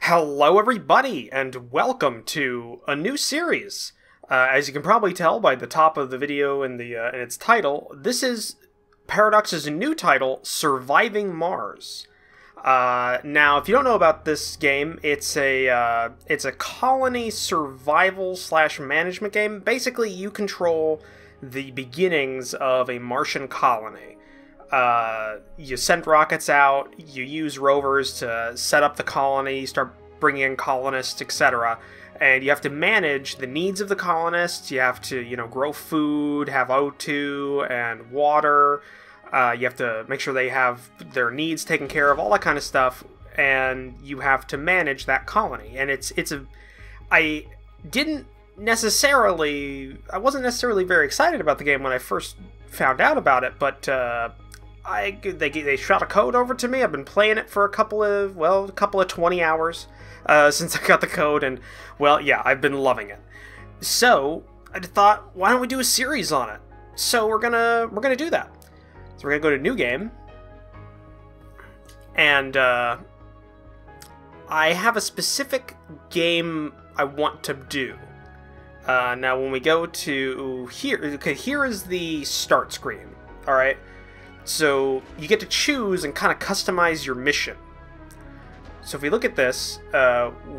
Hello, everybody, and welcome to a new series. As you can probably tell by the top of the video and in its title, this is Paradox's new title, Surviving Mars. Now, if you don't know about this game, it's a colony survival / management game. Basically, you control the beginnings of a Martian colony. You send rockets out, you use rovers to set up the colony, start bringing in colonists, etc. And you have to manage the needs of the colonists. You have to, grow food, have O2 and water. You have to make sure they have their needs taken care of, all that kind of stuff. And you have to manage that colony. And I wasn't necessarily very excited about the game when I first found out about it, but they shot a code over to me. I've been playing it for a couple of 20 hours since I got the code, and I've been loving it. So I thought, why don't we do a series on it? So we're gonna do that. So we're gonna go to New Game, and I have a specific game I want to do. Now, when we go to here, okay, here is the start screen. All right. So you get to choose and kind of customize your mission. So if we look at this,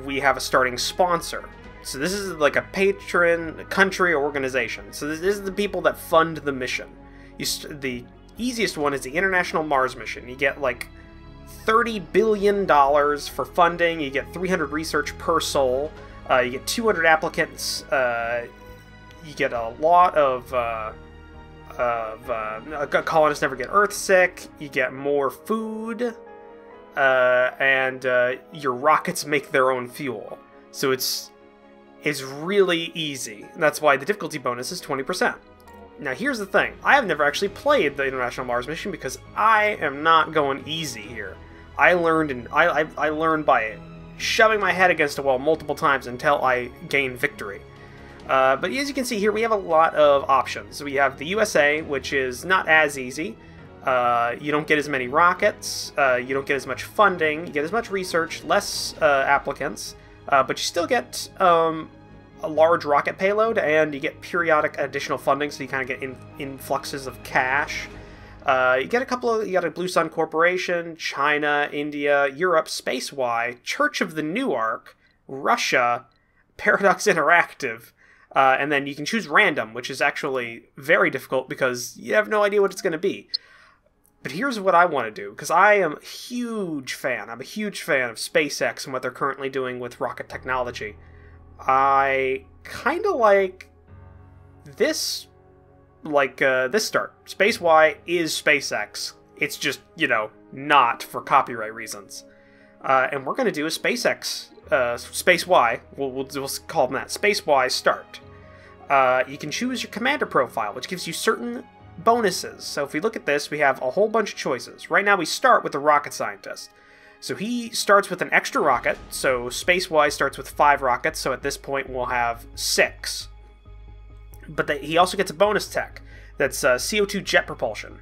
we have a starting sponsor. So this is like a patron, country, or organization. So this is the people that fund the mission. The easiest one is the International Mars Mission. You get like $30 billion for funding. You get 300 research per soul. You get 200 applicants. You get a lot of colonists never get Earth sick. You get more food, and your rockets make their own fuel. So it's really easy. That's why the difficulty bonus is 20%. Now here's the thing: I have never actually played the International Mars Mission because I am not going easy here. I learned I learned by shoving my head against a wall multiple times until I gained victory. But as you can see here, we have a lot of options. We have the USA, which is not as easy. You don't get as many rockets, you don't get as much funding, you get as much research, less applicants, but you still get a large rocket payload, and you get periodic additional funding, so you kind of get influxes of cash. You got a Blue Sun Corporation, China, India, Europe, SpaceY, Church of the Newark, Russia, Paradox Interactive, and then you can choose random, which is actually very difficult because you have no idea what it's going to be. But here's what I want to do, because I am a huge fan. I'm a huge fan of SpaceX and what they're currently doing with rocket technology. I kind of like this. This start. SpaceY is SpaceX. It's just, not for copyright reasons. And we're going to do a SpaceX, SpaceY, we'll call them that, SpaceY start. You can choose your commander profile, which gives you certain bonuses. So if we look at this, we have a whole bunch of choices. Right now we start with the rocket scientist. So he starts with an extra rocket, so SpaceY starts with 5 rockets, so at this point we'll have 6. But he also gets a bonus tech that's CO2 jet propulsion,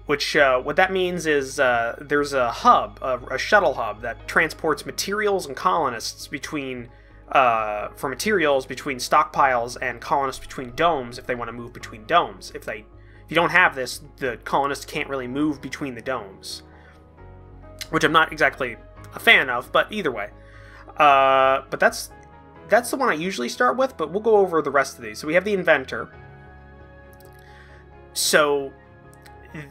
which what that means is there's a hub, a shuttle hub that transports materials and colonists between stockpiles and colonists between domes if they want to move between domes. If you don't have this, the colonists can't really move between the domes, which I'm not exactly a fan of, but either way. But that's the one I usually start with, but we'll go over the rest of these. So we have the inventor. So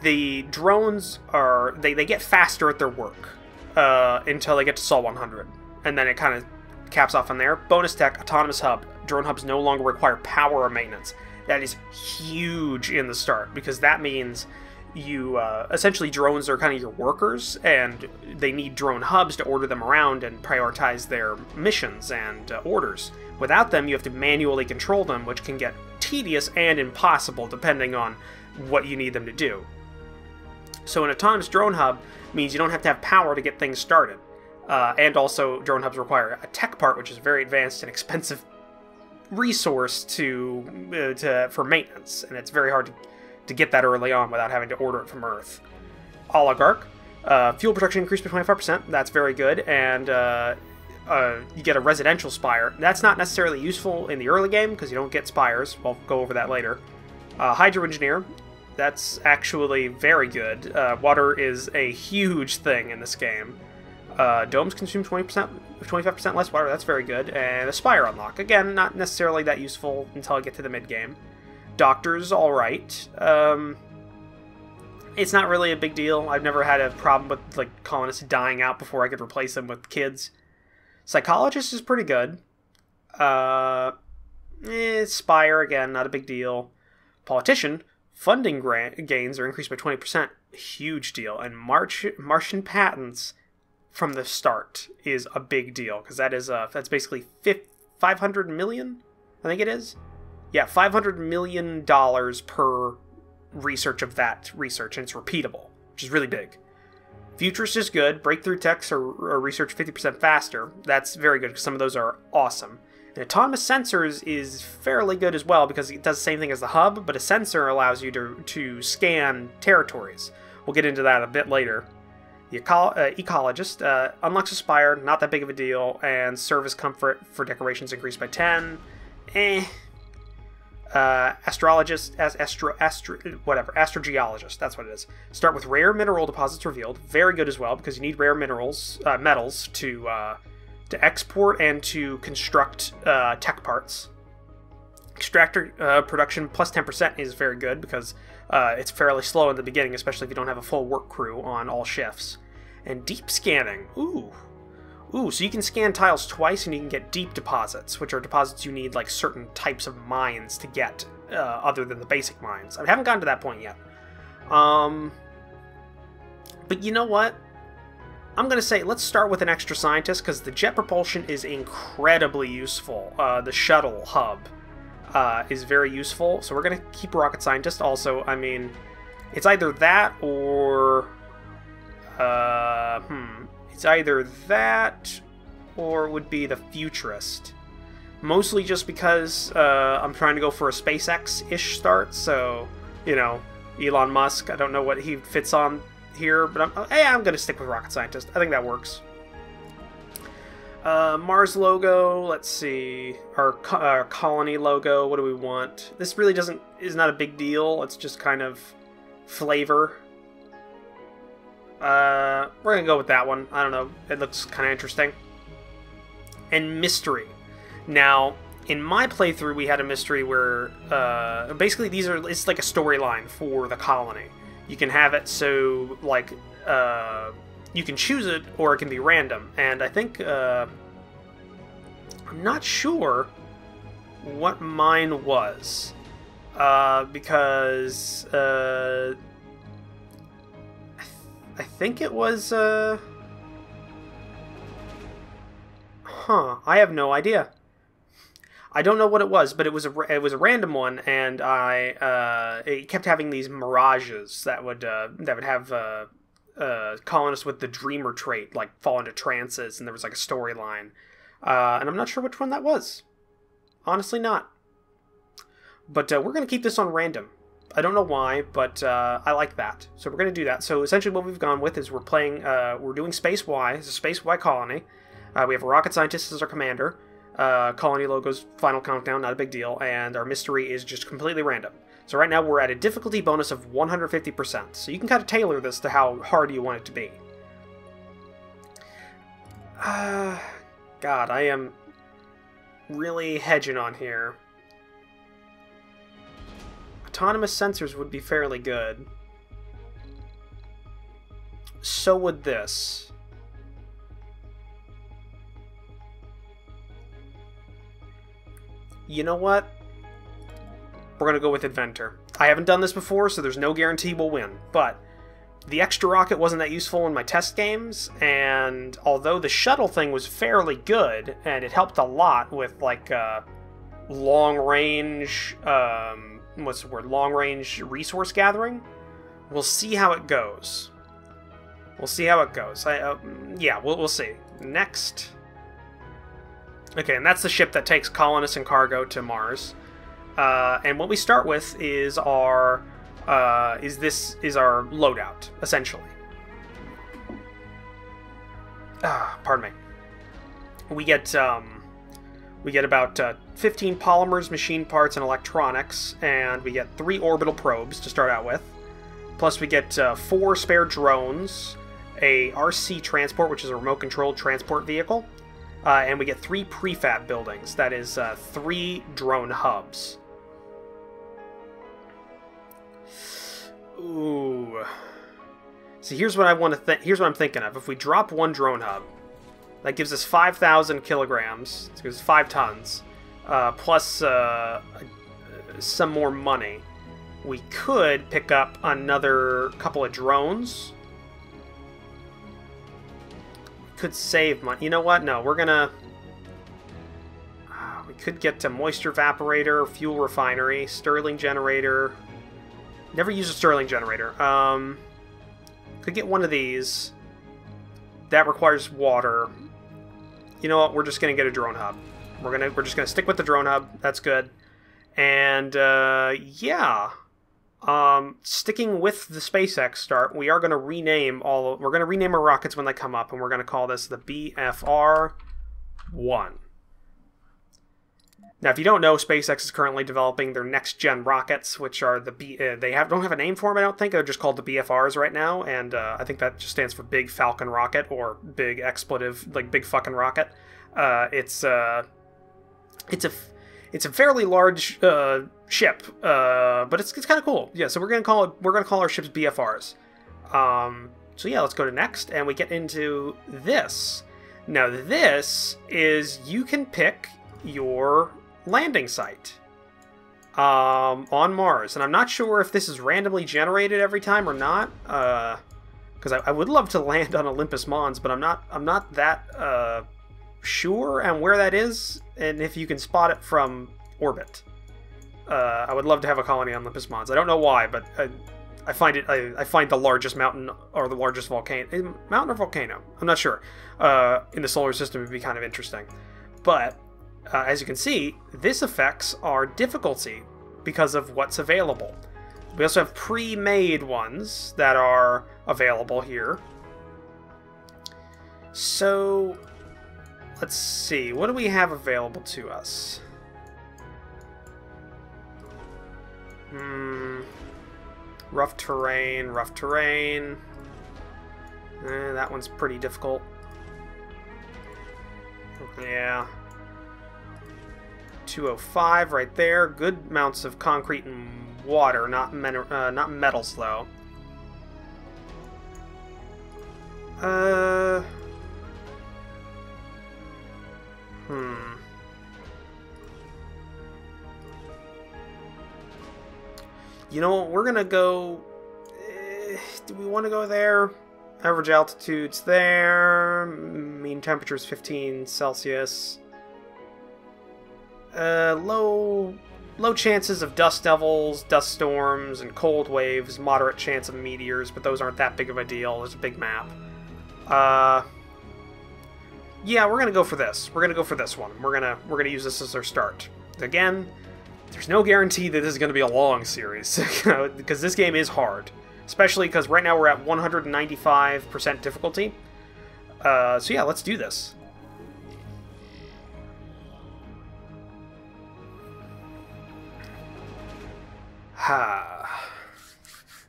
the drones they get faster at their work until they get to Sol 100, and then it kind of caps off on there. Bonus tech, autonomous hub. Drone hubs no longer require power or maintenance. That is huge in the start, because that means you essentially, drones are kind of your workers, and they need drone hubs to order them around and prioritize their missions and orders. Without them, you have to manually control them, which can get tedious and impossible depending on what you need them to do. So an autonomous drone hub means you don't have to have power to get things started. And also, drone hubs require a tech part, which is a very advanced and expensive resource for maintenance, and it's very hard to get that early on without having to order it from Earth. Oligarch. Fuel production increased by 25%. That's very good. And you get a residential spire. That's not necessarily useful in the early game because you don't get spires. We'll go over that later. Hydro Engineer, that's actually very good. Water is a huge thing in this game. Domes consume 25% less water. That's very good. And a spire unlock. Again, not necessarily that useful until I get to the mid game. Doctor's all right. It's not really a big deal. I've never had a problem with like colonists dying out before I could replace them with kids. Psychologist is pretty good. Spire, again, not a big deal. Politician, funding gains are increased by 20%. Huge deal. And Martian patents from the start is a big deal, because that's basically 500 million, I think it is. Yeah, $500 million per research of that research, and it's repeatable, which is really big. Futurist is good. Breakthrough techs are researched 50% faster. That's very good, because some of those are awesome. And autonomous sensors is fairly good as well, because it does the same thing as the hub, but a sensor allows you to scan territories. We'll get into that a bit later. The ecologist unlocks a spire, not that big of a deal, and service comfort for decorations increased by 10. Astrologist, astrogeologist, that's what it is. Start with rare mineral deposits revealed. Very good as well, because you need rare metals to export and to construct tech parts. Extractor production plus 10% is very good, because it's fairly slow in the beginning, especially if you don't have a full work crew on all shifts. And deep scanning. Ooh, so you can scan tiles twice and you can get deep deposits, which are deposits you need like certain types of mines to get, other than the basic mines. I haven't gotten to that point yet. But you know what? I'm going to say let's start with an extra scientist, because the jet propulsion is incredibly useful. The shuttle hub is very useful, so we're going to keep a rocket scientist. Also, I mean, it's either that or... It's either that or it would be the futurist. Mostly just because I'm trying to go for a SpaceX-ish start, so, you know, Elon Musk, I don't know what he fits on here, but I'm going to stick with rocket scientist. I think that works. Mars logo, let's see. Our colony logo, what do we want? This really is not a big deal. It's just kind of flavor. We're gonna go with that one. I don't know. It looks kind of interesting. And mystery. Now, in my playthrough, we had a mystery where basically it's like a storyline for the colony. You can have it so like you can choose it, or it can be random. And I think I'm not sure what mine was, because I think it was, I have no idea. I don't know what it was, but it was a random one, and it kept having these mirages that would have colonists with the dreamer trait like fall into trances, and there was like a storyline, and I'm not sure which one that was. Honestly, not. But we're gonna keep this on random. I don't know why, but I like that. So we're going to do that. So essentially what we've gone with is we're doing SpaceY. It's a SpaceY colony. We have a rocket scientist as our commander. Colony logo's final countdown, not a big deal. And our mystery is just completely random. So right now we're at a difficulty bonus of 150%. So you can kind of tailor this to how hard you want it to be. God, I am really hedging on here. Autonomous sensors would be fairly good. So would this. You know what? We're going to go with Inventor. I haven't done this before, so there's no guarantee we'll win. But the extra rocket wasn't that useful in my test games, and although the shuttle thing was fairly good, and it helped a lot with, like, long-range... what's the word? Long-range resource gathering. We'll see how it goes. We'll see how it goes. Yeah, we'll see. Next. Okay, and that's the ship that takes colonists and cargo to Mars. And what we start with is our loadout, essentially. Pardon me. we get about 15 polymers, machine parts, and electronics, and we get 3 orbital probes to start out with. Plus we get 4 spare drones, a RC transport, which is a remote-controlled transport vehicle, and we get 3 prefab buildings. That is 3 drone hubs. Ooh. See, here's what I want to here's what I'm thinking of. If we drop 1 drone hub, that gives us 5,000 kilograms. It gives us 5 tons, plus some more money. We could pick up another couple of drones. Could save money. You know what? No, we're gonna... we could get a moisture evaporator, fuel refinery, Stirling generator. Never use a Stirling generator. Could get one of these. That requires water. You know what? We're just gonna get a drone hub. We're just gonna stick with the drone hub. That's good. And yeah. Sticking with the SpaceX start, we are going to rename we're going to rename our rockets when they come up, and we're going to call this the BFR-1. Now, if you don't know, SpaceX is currently developing their next-gen rockets, which are the don't have a name for them, I don't think. They're just called the BFRs right now, and I think that just stands for Big Falcon Rocket, or Big Expletive, like Big Fucking Rocket. It's a fairly large ship, but it's kind of cool. Yeah, so we're gonna call our ships BFRs. So yeah, let's go to next, and we get into this. Now this is, you can pick your landing site on Mars, and I'm not sure if this is randomly generated every time or not. Because I would love to land on Olympus Mons, but I'm not that sure and where that is, and if you can spot it from orbit. I would love to have a colony on Olympus Mons. I don't know why, but I find the largest mountain, or the largest volcano, mountain or volcano, I'm not sure, in the solar system would be kind of interesting. But as you can see, this affects our difficulty because of what's available. We also have pre-made ones that are available here. So let's see, what do we have available to us? Rough terrain, rough terrain. That one's pretty difficult. Yeah. 205 right there. Good amounts of concrete and water, not metals though. You know, we're gonna go... do we want to go there? Average altitude's there. Mean temperature's 15 Celsius. Low chances of dust devils, dust storms, and cold waves. Moderate chance of meteors, but those aren't that big of a deal. There's a big map. Yeah, we're gonna go for this. We're gonna go for this one. We're gonna use this as our start. Again, there's no guarantee that this is gonna be a long series, because this game is hard. Especially because right now we're at 195% difficulty. So yeah, let's do this.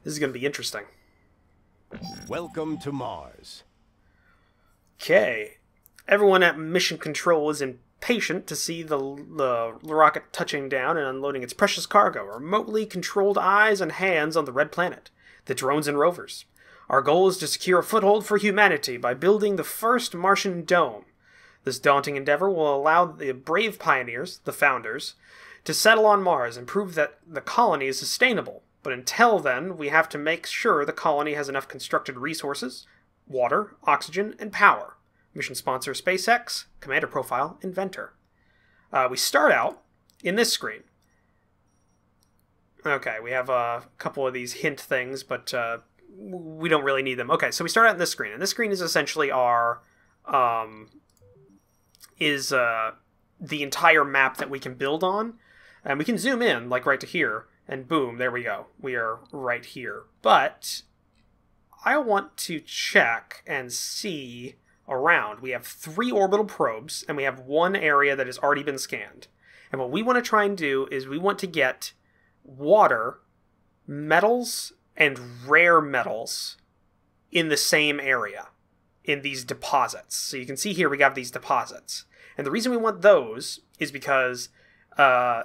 This is going to be interesting. Welcome to Mars. Okay. Everyone at Mission Control is impatient to see the rocket touching down and unloading its precious cargo. Remotely controlled eyes and hands on the red planet. The drones and rovers. Our goal is to secure a foothold for humanity by building the first Martian dome. This daunting endeavor will allow the brave pioneers, the founders, to settle on Mars and prove that the colony is sustainable. But until then, we have to make sure the colony has enough constructed resources, water, oxygen, and power. Mission sponsor SpaceX, Commander Profile, Inventor. We start out in this screen. Okay, we have a couple of these hint things, but we don't really need them. Okay, so we start out in this screen, and this screen is essentially our... the entire map that we can build on. And we can zoom in, like right to here, and boom, there we go. We are right here. But I want to check and see around. We have 3 orbital probes, and we have 1 area that has already been scanned. And what we want to try and do is we want to get water, metals, and rare metals in the same area, in these deposits. So you can see here we got these deposits. And the reason we want those is because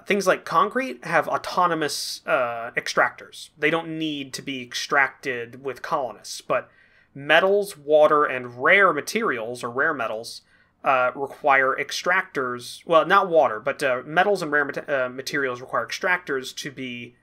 things like concrete have autonomous extractors. They don't need to be extracted with colonists, but metals, water, and rare materials, or rare metals, require extractors. Well, not water, but metals and rare materials require extractors to be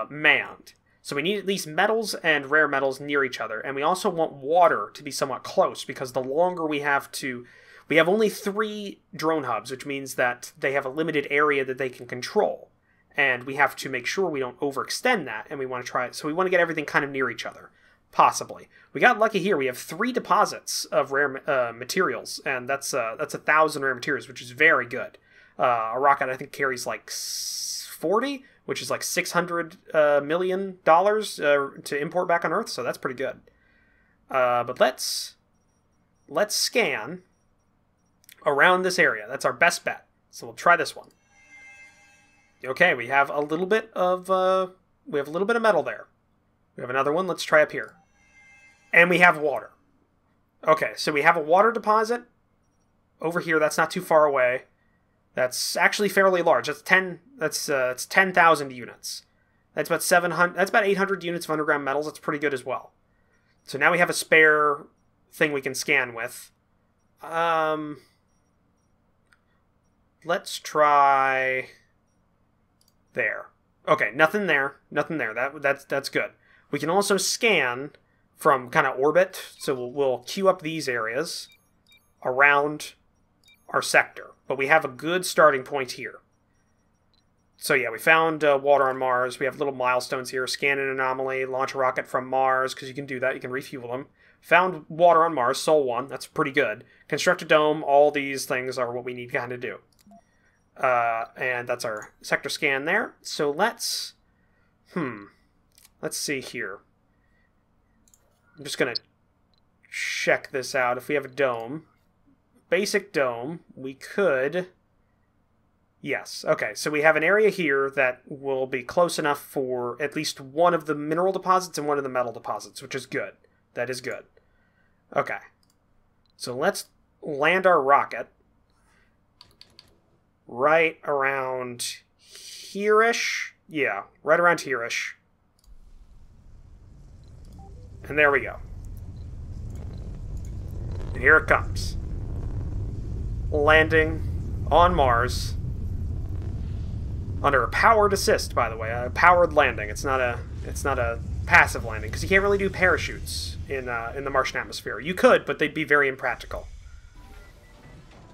manned. So we need at least metals and rare metals near each other, and we also want water to be somewhat close, because the longer we have to... We have only 3 drone hubs, which means that they have a limited area that they can control, and we have to make sure we don't overextend that, and we want to try... So we want to get everything kind of near each other, possibly. We got lucky here. We have 3 deposits of rare materials, and that's 1,000 rare materials, which is very good. A rocket, I think, carries like 40, which is like $600 million to import back on Earth, so that's pretty good. But let's scan around this area. That's our best bet. So we'll try this one. Okay, we have a little bit of metal there. We have another one. Let's try up here. And we have water. Okay, so we have a water deposit over here. That's not too far away. That's actually fairly large. That's 10,000 units. That's about 700. That's about 800 units of underground metals. That's pretty good as well. So now we have a spare thing we can scan with. Let's try there. Okay, nothing there. Nothing there. That's good. We can also scan from kind of orbit, so we'll queue up these areas around our sector. But we have a good starting point here. So yeah, we found water on Mars. We have little milestones here. Scan an anomaly, launch a rocket from Mars, because you can do that. You can refuel them. Found water on Mars, Sol 1. That's pretty good. Construct a dome. All these things are what we need to kind of do. And that's our sector scan there. So let's see here. I'm just going to check this out. If we have a dome, basic dome, we could... Yes, okay, so we have an area here that will be close enough for at least one of the mineral deposits and one of the metal deposits, which is good. That is good. Okay, so let's land our rocket right around here-ish. Yeah, right around here-ish. And there we go. And here it comes. Landing on Mars. Under a powered assist, by the way. A powered landing. It's not a passive landing, because you can't really do parachutes in the Martian atmosphere. You could, but they'd be very impractical.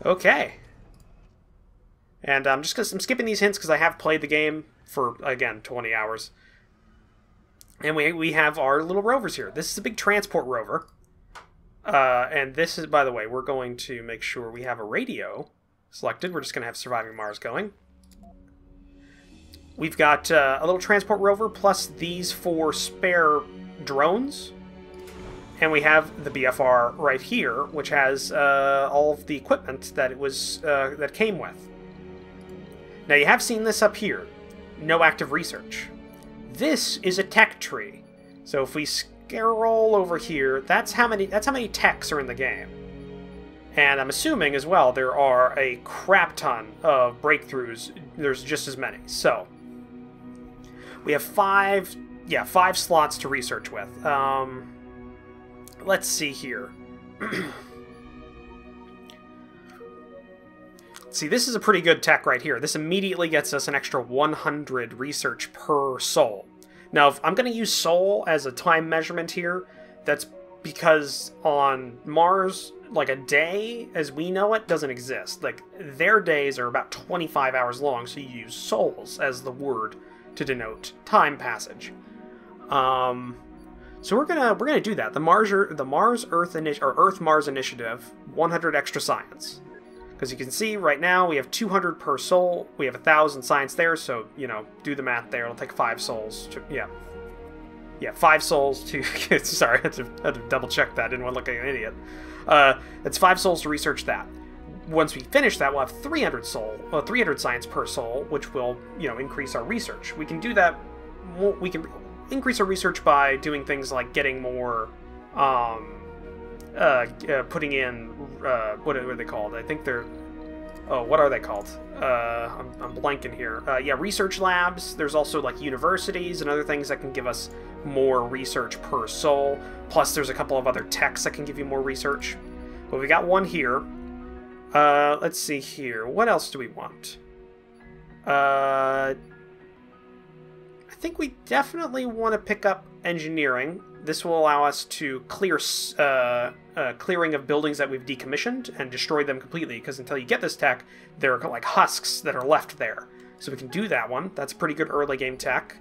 Okay. And I'm skipping these hints because I have played the game for, again, 20 hours. And we have our little rovers here. This is a big transport rover. And this is, by the way, we're going to make sure we have a radio selected. We're just going to have Surviving Mars going. We've got a little transport rover plus these 4 spare drones. And we have the BFR right here, which has all of the equipment that it was that came with. Now, you have seen this up here. No active research. This is a tech tree. So if we scroll over here, that's how many techs are in the game. And I'm assuming as well there are a crap ton of breakthroughs. There's just as many. So we have 5 slots to research with. Let's see here. See, this is a pretty good tech right here. This immediately gets us an extra 100 research per soul. Now, if I'm going to use soul as a time measurement here, that's because on Mars, like, a day, as we know it, doesn't exist. Like, their days are about 25 hours long, so you use souls as the word to denote time passage. So we're gonna do that. The Earth-Mars Initiative, 100 extra science. Because you can see right now we have 200 per soul. We have 1,000 science there, so, you know, do the math there. It'll take 5 souls to... Yeah, 5 souls to... Sorry, I had to double check that. I didn't want to look like an idiot. It's 5 souls to research that. Once we finish that, we'll have 300 science per soul, which will, increase our research. We can do that. We can increase our research by doing things like getting more, putting in, what are they called? I think they're, what are they called? I'm blanking here. Yeah, research labs. There's also like universities and other things that can give us more research per soul. Plus, there's a couple of other techs that can give you more research. But we got one here. Let's see here. What else do we want? I think we definitely want to pick up engineering. This will allow us to clear clearing of buildings that we've decommissioned and destroy them completely, because until you get this tech, there are like husks that are left there. So we can do that one. That's pretty good early game tech.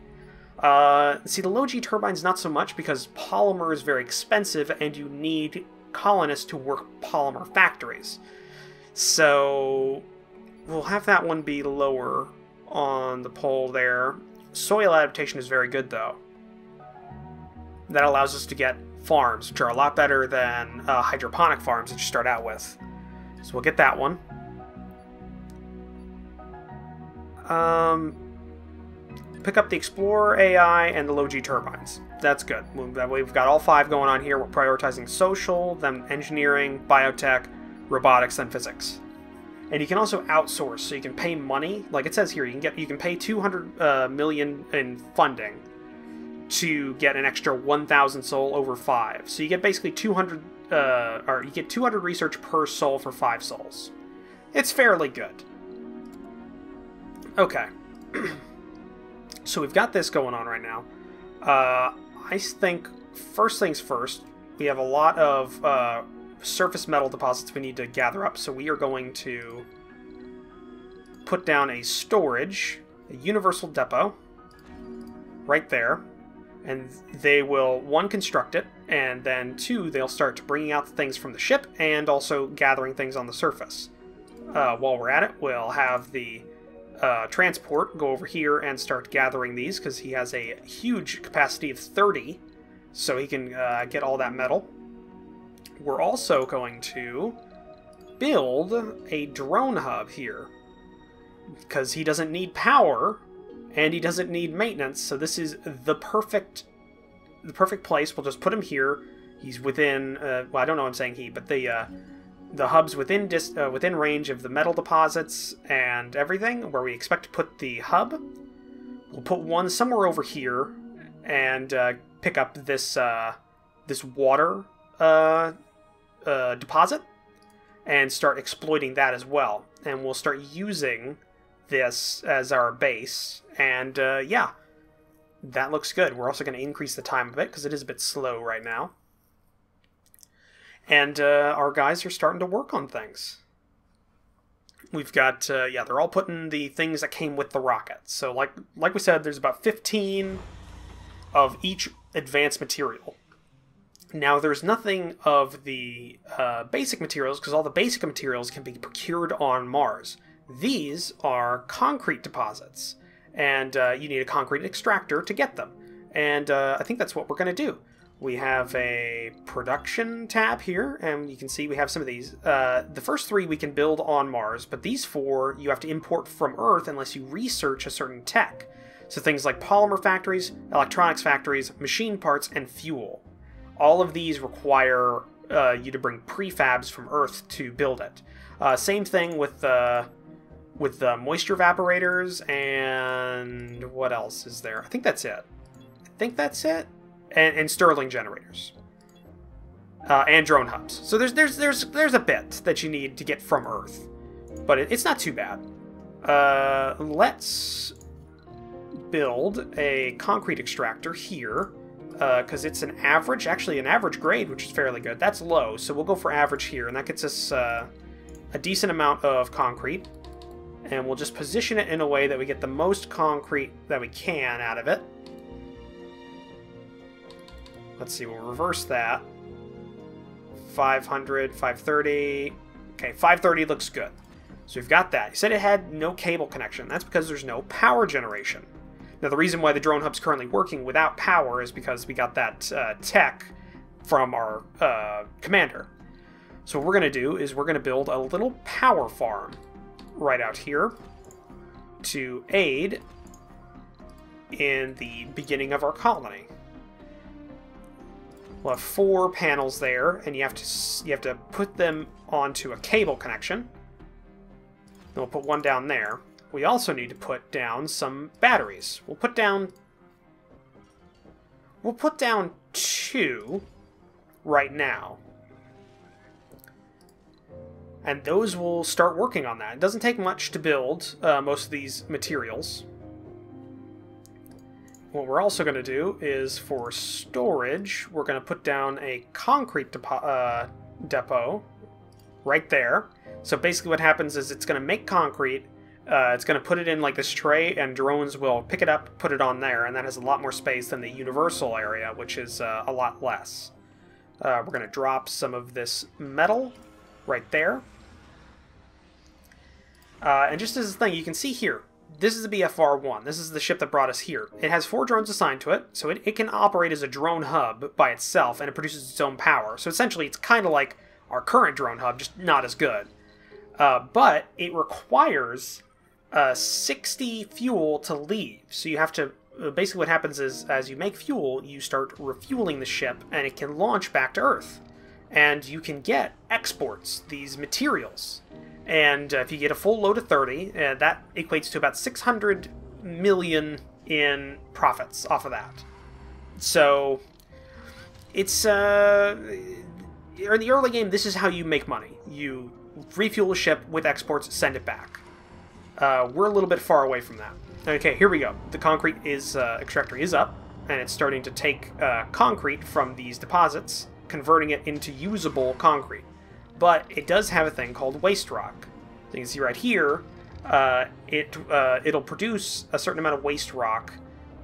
See, the low G turbines not so much, because polymer is very expensive and you need colonists to work polymer factories. So we'll have that one be lower on the pole there. Soil adaptation is very good, though. That allows us to get farms, which are a lot better than hydroponic farms that you start out with. So we'll get that one. Pick up the Explorer AI and the low G turbines. That's good. That way we've got all 5 going on here. We're prioritizing social, then engineering, biotech, robotics, then physics. And you can also outsource, so you can pay money. Like it says here, you can pay 200 million in funding to get an extra 1,000 soul over 5. So you get basically 200, or you get 200 research per soul for 5 souls. It's fairly good. Okay. So we've got this going on right now. I think, first things first, we have a lot of surface metal deposits we need to gather up, so we are going to put down a storage, a universal depot, right there, and they will, 1, construct it, and then 2, they'll start bringing out the things from the ship and also gathering things on the surface. While we're at it, we'll have the transport go over here and start gathering these, because he has a huge capacity of 30, so he can get all that metal. We're also going to build a drone hub here, because he doesn't need power and he doesn't need maintenance, so this is the perfect place. We'll just put him here. He's within well, I don't know what I'm saying he, but the hub's within range of the metal deposits and everything where we expect to put the hub. We'll put one somewhere over here and pick up this this water deposit and start exploiting that as well. And we'll start using this as our base. And yeah, that looks good. We're also going to increase the time of it because it is a bit slow right now. And our guys are starting to work on things. We've got, yeah, they're all putting the things that came with the rocket. So like we said, there's about 15 of each advanced material. Now, there's nothing of the basic materials, because all the basic materials can be procured on Mars. These are concrete deposits, and you need a concrete extractor to get them. And I think that's what we're going to do. We have a production tab here, and you can see we have some of these. The first 3 we can build on Mars, but these 4 you have to import from Earth unless you research a certain tech. So things like polymer factories, electronics factories, machine parts, and fuel. All of these require you to bring prefabs from Earth to build it. Same thing with the moisture evaporators, and what else is there? I think that's it. And Stirling generators. And drone hubs. So there's a bit that you need to get from Earth. But it's not too bad. Let's build a concrete extractor here. Because it's an average grade, which is fairly good. That's low, so we'll go for average here, and that gets us a decent amount of concrete. And we'll just position it in a way that we get the most concrete that we can out of it. Let's see, we'll reverse that. 500, 530. Okay, 530 looks good. So we've got that. You said it had no cable connection. That's because there's no power generation. Now, the reason why the drone hub's currently working without power is because we got that tech from our commander. So what we're going to do is we're going to build a little power farm right out here to aid in the beginning of our colony. We'll have 4 panels there, and you have to put them onto a cable connection. Then we'll put one down there. We also need to put down some batteries. We'll put down 2 right now. And those will start working on that. It doesn't take much to build most of these materials. What we're also going to do is, for storage, we're going to put down a concrete depot right there. So basically what happens is it's going to make concrete, it's going to put it in like this tray, and drones will pick it up, put it on there, and that has a lot more space than the universal area, which is a lot less. We're going to drop some of this metal right there. And just as a thing, you can see here, this is the BFR-1. This is the ship that brought us here. It has 4 drones assigned to it, so it can operate as a drone hub by itself, and it produces its own power. So essentially, it's kind of like our current drone hub, just not as good. But it requires 60 fuel to leave. So you have to... Basically what happens is, as you make fuel, you start refueling the ship, and it can launch back to Earth. And you can get exports, these materials. And if you get a full load of 30, that equates to about 600 million in profits off of that. So, it's, in the early game, this is how you make money. You refuel a ship with exports, send it back. We're a little bit far away from that. Okay, here we go. The concrete extractor is up, and it's starting to take concrete from these deposits, converting it into usable concrete. But it does have a thing called waste rock. So you can see right here, it'll produce a certain amount of waste rock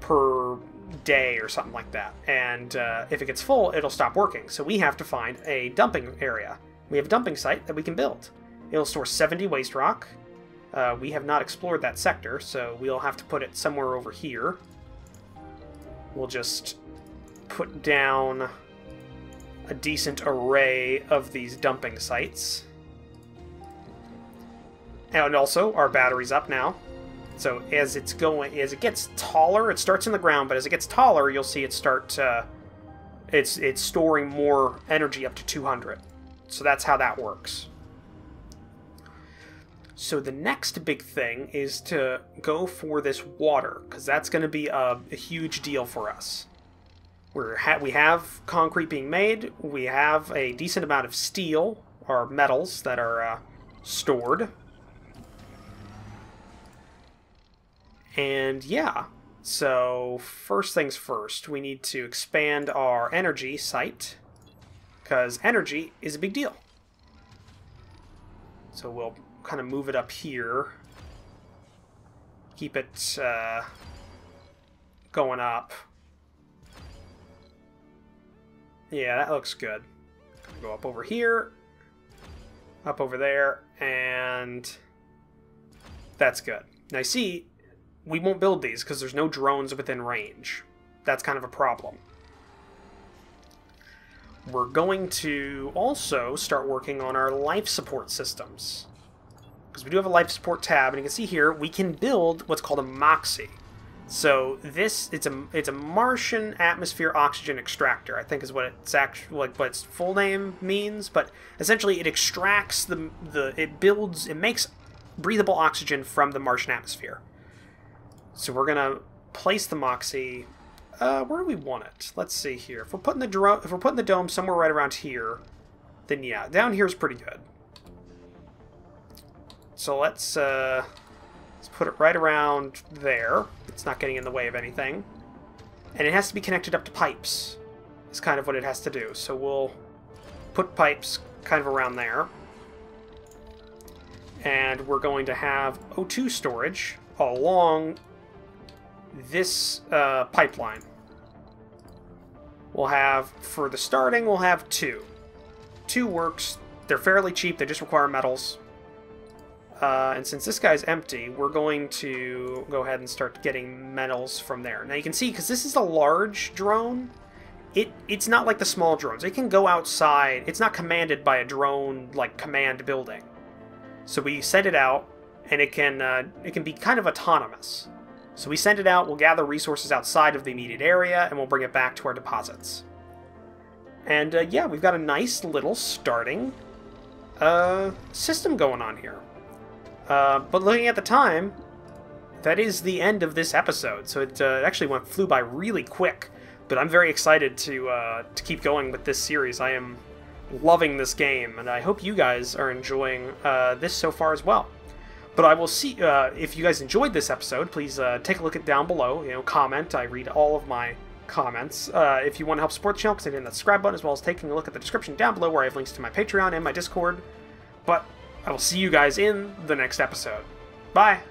per day or something like that. And if it gets full, it'll stop working. So we have to find a dumping area. We have a dumping site that we can build. It'll store 70 waste rock. We have not explored that sector, so we'll have to put it somewhere over here. We'll just put down a decent array of these dumping sites. And also, our battery's up now. So as it gets taller, it starts in the ground, but as it gets taller, you'll see it start, it's storing more energy up to 200. So that's how that works. So the next big thing is to go for this water, because that's going to be a huge deal for us. We have concrete being made, we have a decent amount of steel, or metals, that are stored. And yeah, so first things first, we need to expand our energy site, because energy is a big deal. So we'll kind of move it up here, keep it going up. Yeah, that looks good. Go up over here, up over there, and that's good. Now you see, we won't build these because there's no drones within range. That's kind of a problem. We're going to also start working on our life support systems, because we do have a life support tab, and you can see here we can build what's called a MOXIE. So it's a Martian atmosphere oxygen extractor, I think is what it's actually, like, what its full name means. But essentially, it extracts it makes breathable oxygen from the Martian atmosphere. So we're gonna place the MOXIE. Where do we want it? Let's see here. If we're putting the dome somewhere right around here, then yeah, down here is pretty good. So let's put it right around there. It's not getting in the way of anything. And it has to be connected up to pipes. Is kind of what it has to do. So we'll put pipes kind of around there. And we're going to have O2 storage along this pipeline. We'll have, for the starting, we'll have 2. 2 works. They're fairly cheap. They just require metals. And since this guy's empty, we're going to go ahead and start getting metals from there. Now you can see, because this is a large drone, it's not like the small drones. It can go outside. It's not commanded by a drone, like, command building. So we send it out, and it can be kind of autonomous. So we send it out, we'll gather resources outside of the immediate area, and we'll bring it back to our deposits. And yeah, we've got a nice little starting system going on here. But looking at the time, that is the end of this episode. So it actually flew by really quick. But I'm very excited to keep going with this series. I am loving this game, and I hope you guys are enjoying this so far as well. But I will see, if you guys enjoyed this episode, please take a look at down below, comment. I read all of my comments. If you want to help support the channel, consider hitting that subscribe button, as well as taking a look at the description down below where I have links to my Patreon and my Discord. But I will see you guys in the next episode. Bye!